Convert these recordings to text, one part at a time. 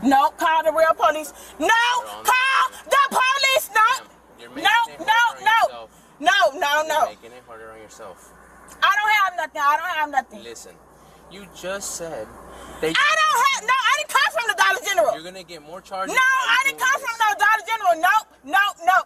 No, call the real police. No, call the police. No, no. You're making it harder on yourself. I don't have nothing. Listen, you just said that I didn't come from the Dollar General. you're gonna get more charges. No, I didn't come from no Dollar General. No.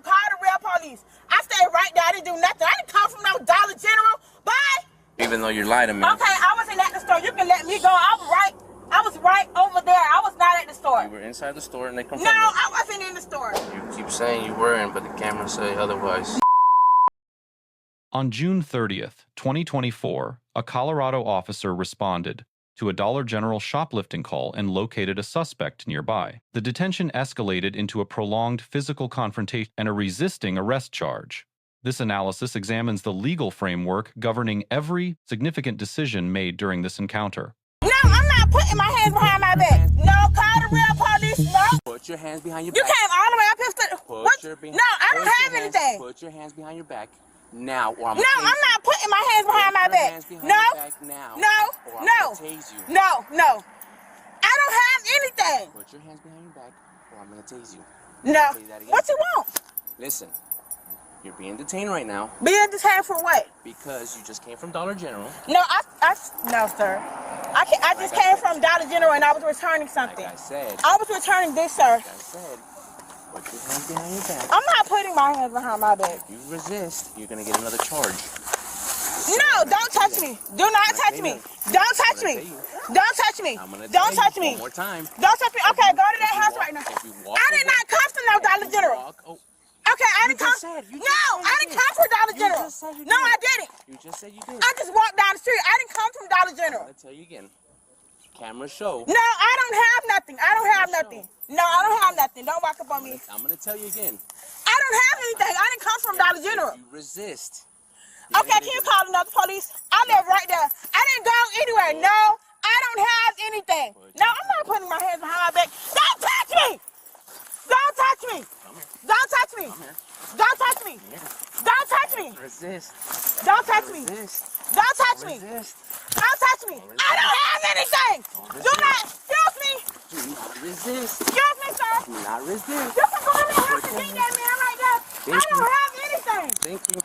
Call the real police. I stayed right there. I didn't do nothing. I didn't come from no Dollar General. Bye. Even though you're lying to me. Okay, I wasn't at the store. You can let me go. I was right over there. I was not at the store. You were inside the store and they confronted No, you. I wasn't in the store. You keep saying you weren't, but the cameras say otherwise. On June 30th, 2024, a Colorado officer responded to a Dollar General shoplifting call and located a suspect nearby. The detention escalated into a prolonged physical confrontation and a resisting arrest charge. This analysis examines the legal framework governing every significant decision made during this encounter. No, I'm not putting my hands behind my back. No, call the real police. No. Put your hands behind your You back. came all the way up here. No, I don't have anything. Put your hands behind your back now, or I'm No, I'm not putting my hands behind my back. No. I don't have anything. Put your hands behind your back, or I'm gonna tase you. No. What you want? Listen, you're being detained right now. Being detained for what? Because you just came from Dollar General. No, no, sir. I just came from Dollar General and I was returning something. Like I said. I was returning this, sir. Like I said, put your hands behind your back. I'm not putting my hands behind my back. If you resist, you're gonna get another charge. No, don't touch me. Do not touch me. Don't touch me. Don't touch me. Don't touch me. One more time. Don't touch me. Okay, go to that house right now. I did not come from no Dollar General. Okay, I didn't come. No, I didn't come from Dollar General. No, I didn't. You just said you did. I just walked down the street. I didn't come from Dollar General. I'll tell you again. Cameras show. No, I don't have nothing. I don't have nothing. No, I don't have nothing. Don't walk up on me. I'm gonna tell you again. I don't have anything. I didn't come from Dollar General. If you resist. Okay, can you call another police? I live right there. I didn't go anywhere. No, I don't have anything. No, I'm not putting my hands behind my back. Don't touch me! Don't touch me! Don't touch me! Don't touch me! Don't touch me! Resist. Don't touch me! Don't touch me! Resist. Don't touch me! I don't have anything! Do not, excuse me! Do not resist. Excuse me, sir! Do not resist. You can go in the house and beat that man right there. I don't have anything! Thank you.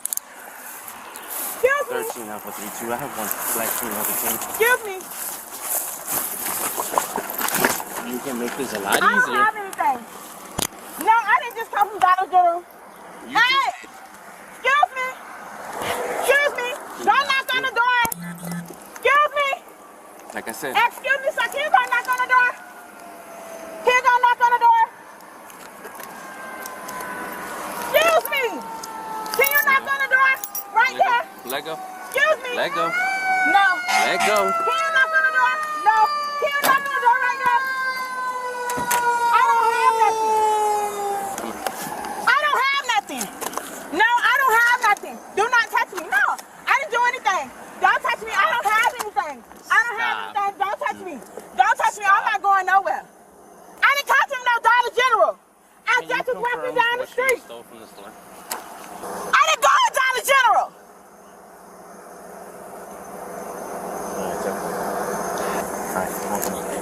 Excuse me! 13 Alpha 32. I have one black female detained. Excuse me! You can make this a lot I don't easier. have anything. No, I didn't just come from Dollar General. Hey! Excuse me! Excuse me! Don't knock on the door! Excuse me! Like I said. Excuse me, sir. Can you go knock on the door? Can you go knock on the door? Excuse me! Can you knock on the door? Right there? Let go. Excuse me! Let go. No. Let go. Can you knock on the door? No. Can you knock on the door right there? I don't have nothing. I don't have nothing. No, I don't have nothing. Do not touch me. No, I didn't do anything. Don't touch me. I don't have anything. I don't have anything. Don't touch me. Don't touch me. I'm not going nowhere. I didn't come from no Dollar General. I just was walking down the street. Stole from the store? I didn't go to Dollar General.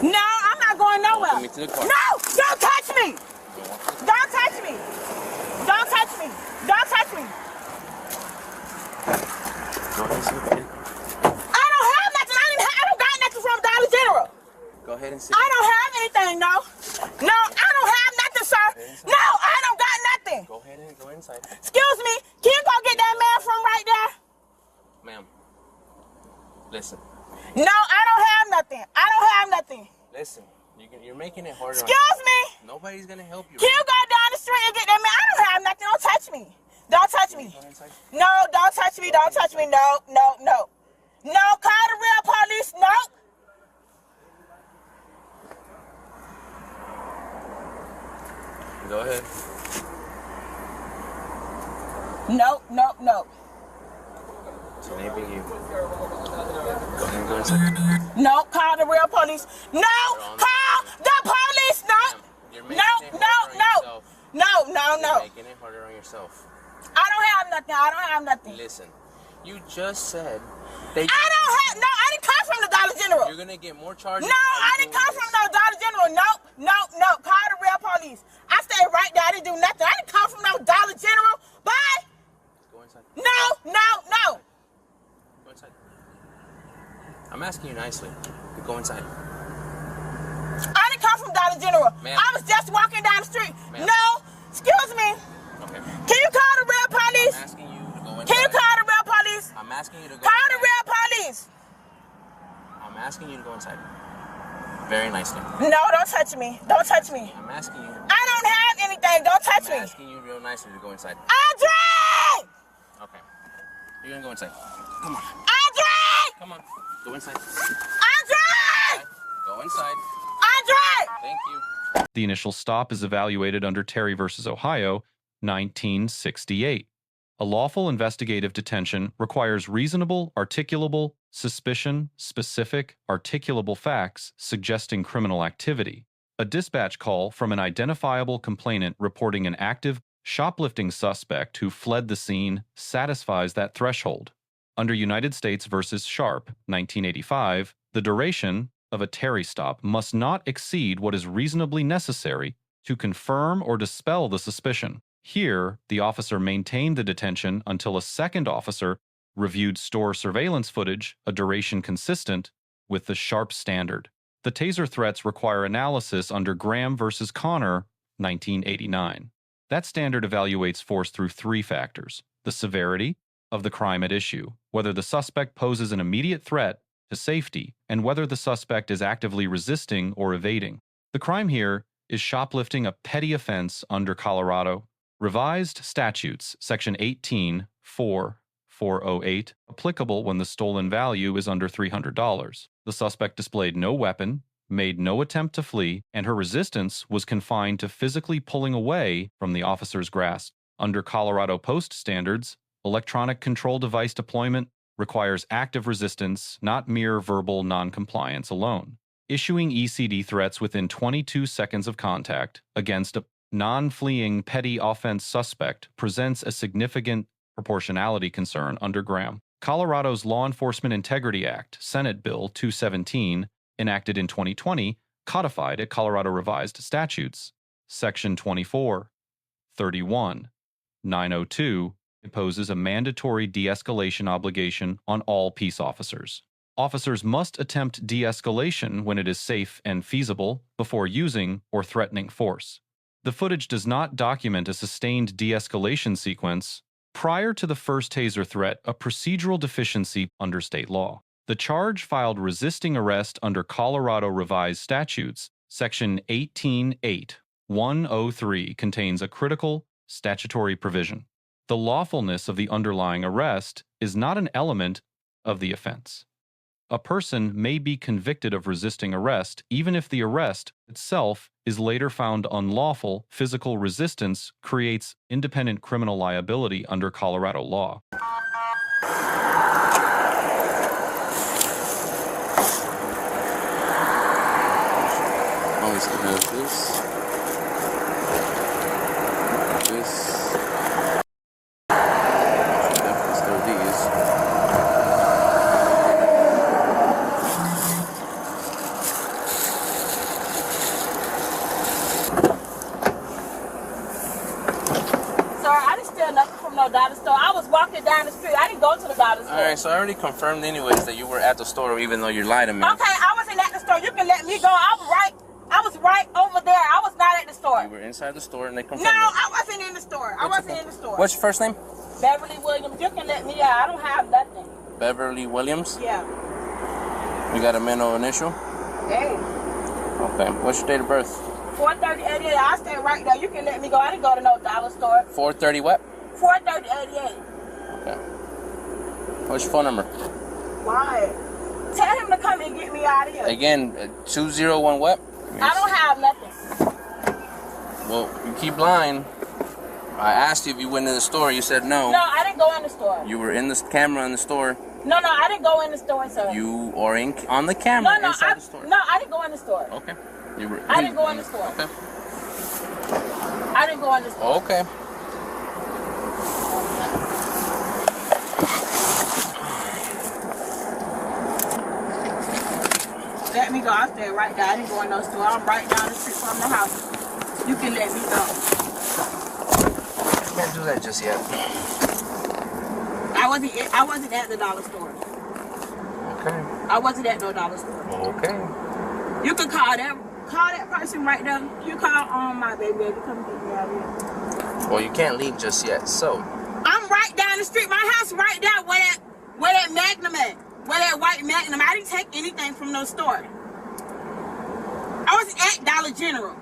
No, I'm not going nowhere. Me to the car. No, don't touch me. Don't touch me. Don't touch me. Don't touch me. Go ahead and sit. I don't have nothing. I don't got nothing from Dollar General. Go ahead and sit. I don't have anything, no. No, I don't have nothing, sir. No, I don't got nothing. Go ahead and go inside. Excuse me. Can you go get that man from right there? Ma'am, listen. No, I don't have nothing. I don't have nothing. Listen, you're making it harder. Excuse me. Nobody's gonna help you. Can you go down the street and get that man? I don't have nothing. Don't touch me. Don't touch me. No, don't touch me. Don't touch me. No. No, call the real police. No. Go ahead. No. It's enabling you. Go ahead and go inside. No, call the real police. No, call the police. No. You're making it harder on yourself. I don't have nothing. Listen, you just said They. I didn't come from the Dollar General. You're gonna get more charges. No, I didn't come from no Dollar General. No. Call the real police. I stayed right there. I didn't do nothing. I didn't come from no Dollar General. Bye. Go inside. No. Go inside. I'm asking you nicely. Go inside. I didn't come from Dollar General. I was just walking down the street. No, excuse me. Okay. Can you call the real police? I'm asking you to go inside. Can you call the real police? I'm asking you to go Call inside. the real police. I'm asking you to go inside. Very nicely. No, don't touch me. Don't touch me. I'm asking you. I don't have anything. Don't touch me. I'm asking you real nicely to go inside. Andre! Okay. You're gonna go inside. Come on. Andre! Come on. Go inside. Andre! Go inside. Andre! Thank you. The initial stop is evaluated under Terry v. Ohio, 1968. A lawful investigative detention requires reasonable, articulable, suspicion, specific, articulable facts suggesting criminal activity. A dispatch call from an identifiable complainant reporting an active shoplifting suspect who fled the scene satisfies that threshold. Under United States v. Sharp, 1985, the duration of a Terry stop must not exceed what is reasonably necessary to confirm or dispel the suspicion. Here, the officer maintained the detention until a second officer reviewed store surveillance footage, a duration consistent with the Sharp standard. The Taser threats require analysis under Graham v. Connor, 1989. That standard evaluates force through three factors: the severity of the crime at issue, whether the suspect poses an immediate threat to safety, and whether the suspect is actively resisting or evading. The crime here is shoplifting, a petty offense under Colorado Revised Statutes, Section 18-408, applicable when the stolen value is under $300. The suspect displayed no weapon, made no attempt to flee, and her resistance was confined to physically pulling away from the officer's grasp. Under Colorado Post standards, electronic control device deployment requires active resistance, not mere verbal noncompliance alone. Issuing ECD threats within 22 seconds of contact against a non-fleeing petty offense suspect presents a significant proportionality concern under Graham. Colorado's Law Enforcement Integrity Act, Senate Bill 217, enacted in 2020, codified at Colorado Revised Statutes. Section 24.31.902 imposes a mandatory de-escalation obligation on all peace officers. Officers must attempt de-escalation when it is safe and feasible before using or threatening force. The footage does not document a sustained de-escalation sequence prior to the first Taser threat, a procedural deficiency under state law. The charge filed resisting arrest under Colorado Revised Statutes, Section 18.8.103 contains a critical statutory provision. The lawfulness of the underlying arrest is not an element of the offense. A person may be convicted of resisting arrest even if the arrest itself is later found unlawful. Physical resistance creates independent criminal liability under Colorado law. Always have this. Dollar store. I was walking down the street. I didn't go to the dollar store. Alright, so I already confirmed anyways that you were at the store even though you lied to me. Okay, I wasn't at the store. You can let me go. I was right over there. I was not at the store. You were inside the store and they confirmed No, it. I wasn't in the store. I wasn't in the store. What's your first name? Beverly Williams. You can let me out. I don't have nothing. Beverly Williams? Yeah. You got a middle initial? Hey. Okay. What's your date of birth? 43088. I stay right there. You can let me go. I didn't go to no dollar store. 430 what? 43088. Okay. What's your phone number? Why? Tell him to come and get me out of here. Again, 201 what? I don't have nothing. Well, you keep lying. I asked you if you went in the store. You said no. No, I didn't go in the store. You were in the camera in the store. No, I didn't go in the store, sir. You are on the camera inside the store. No, I didn't go in the store. Okay. I didn't go in the store. Okay. I didn't go in the store. Okay. let me go. I stayed right there. I didn't go in no store. I'm right down the street from the house. You can let me go. Can't do that just yet. I wasn't at the dollar store. Okay. I wasn't at no dollar store. Okay. You could call that person right there. You call my baby to come get me out here. Well, you can't leave just yet, so. I'm right down the street. My house right there where that Magnum at. Where that white Magnum. I didn't take anything from no store. I wasn't at Dollar General.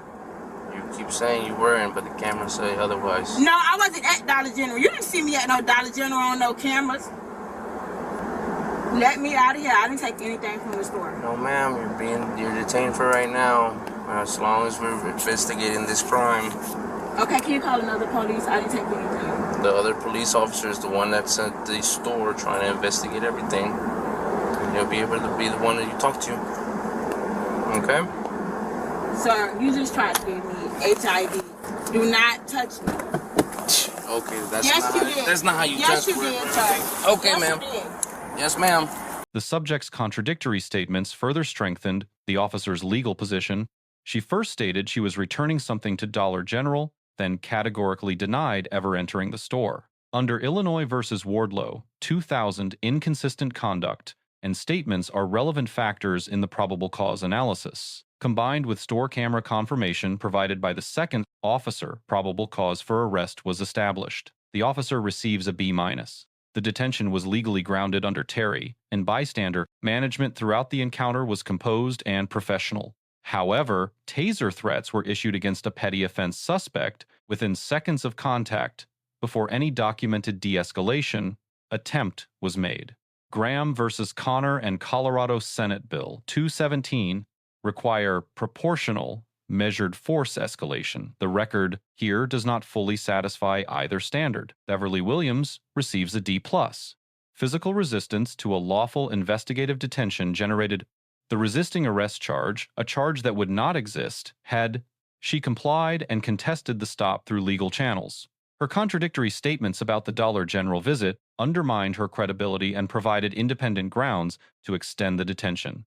You keep saying you weren't, but the cameras say otherwise. No, I wasn't at Dollar General. You didn't see me at no Dollar General on no cameras. Let me out of here. I didn't take anything from the store. No, ma'am. You're detained for right now. As long as we're investigating this crime. Okay, can you call another police? I didn't take anything. The other police officer is the one that's at the store trying to investigate everything. And he'll be able to be the one that you talk to. Okay? Sir, you just tried to give me HIV. Do not touch me. Okay, that's not how you yes, touch you me. did, sir. Okay, yes, ma'am. You did. Yes, ma'am. The subject's contradictory statements further strengthened the officer's legal position. She first stated she was returning something to Dollar General, then categorically denied ever entering the store. Under Illinois v. Wardlow, 2000, inconsistent conduct and statements are relevant factors in the probable cause analysis. Combined with store camera confirmation provided by the second officer, probable cause for arrest was established. The officer receives a B-. The detention was legally grounded under Terry, and bystander management throughout the encounter was composed and professional. However, taser threats were issued against a petty offense suspect within seconds of contact before any documented de-escalation attempt was made. Graham versus Connor and Colorado Senate Bill 217 require proportional measured force escalation. The record here does not fully satisfy either standard. Beverly Williams receives a D+. Physical resistance to a lawful investigative detention generated the resisting arrest charge, a charge that would not exist had she complied and contested the stop through legal channels. Her contradictory statements about the Dollar General visit undermined her credibility and provided independent grounds to extend the detention.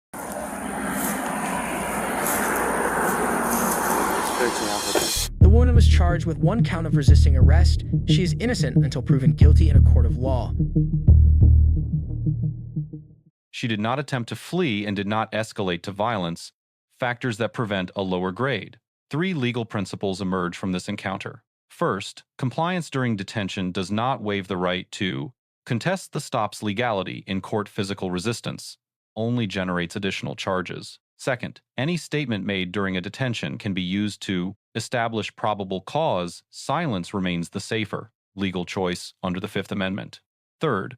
The woman was charged with 1 count of resisting arrest. She is innocent until proven guilty in a court of law. She did not attempt to flee and did not escalate to violence, factors that prevent a lower grade. 3 legal principles emerge from this encounter. First, compliance during detention does not waive the right to contest the stop's legality in court. Physical resistance only generates additional charges. Second, any statement made during a detention can be used to establish probable cause. Silence remains the safer legal choice under the Fifth Amendment. Third,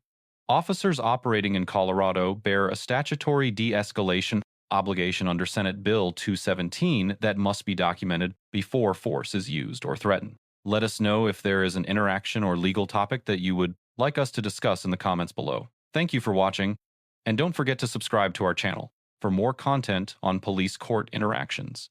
officers operating in Colorado bear a statutory de-escalation obligation under Senate Bill 217 that must be documented before force is used or threatened. Let us know if there is an interaction or legal topic that you would like us to discuss in the comments below. Thank you for watching, and don't forget to subscribe to our channel for more content on police court interactions.